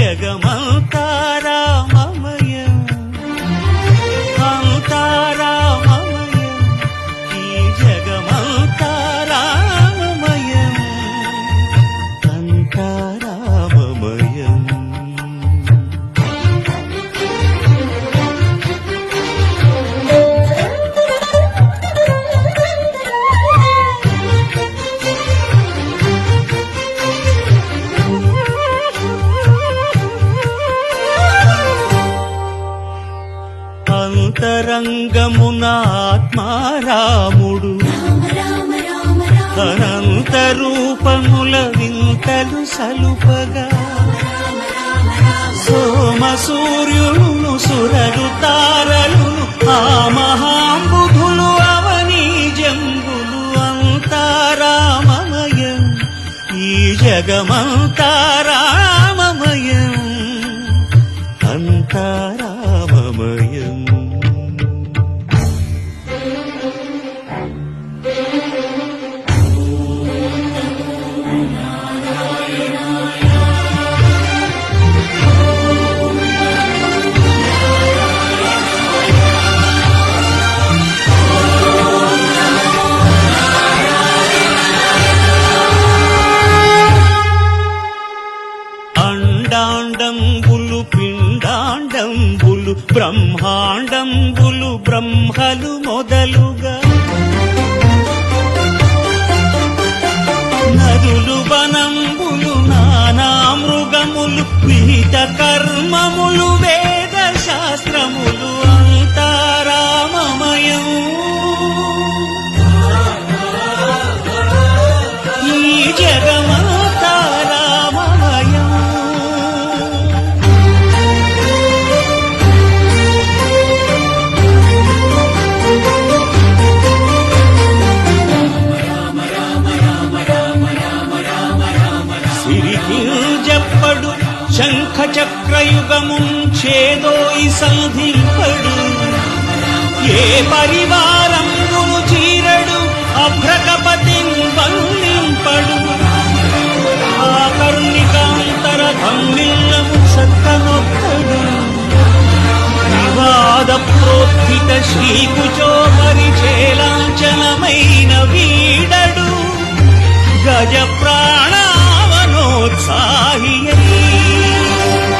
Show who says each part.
Speaker 1: జగమంతా రామమయం అంతా రామమయం ఈ జగమంతా రామమయం అంతా రామమయం. అంతరంగమున ఆత్మారాముడు అనంత రూపముల వింతలు సలుపగా సోమ సూర్యులను సురలు తారలు ఆ మహాంబుధులు అవనీ జంబులు అంతా రామమయం ఈ జగమంతా రామమయం అంతా రామమయం. అండాండంబులు పిండాండంబులు బ్రహ్మాండంబులు బ్రహ్మలు మొదలుగా నదులు వనంబులు నానా మృగములు విహిత కర్మములు వేద శాస్త్రములు అంతా రామమయం ఈ జగమంతా రామమయం. సిరికింజప్పడు శంఖ చక్రయుగము చేదోయి సంధింపడు ఏ పరివారంబును చీరడు అభ్రకపతిం వల్లింపడు ఆ కర్ణికాంతర ధమ్మిల్లము సక్కనొక్కడు వివాద ప్రోత్థిత శ్రీకుచో పరిచేలాంఛనమైన వీడడు గజ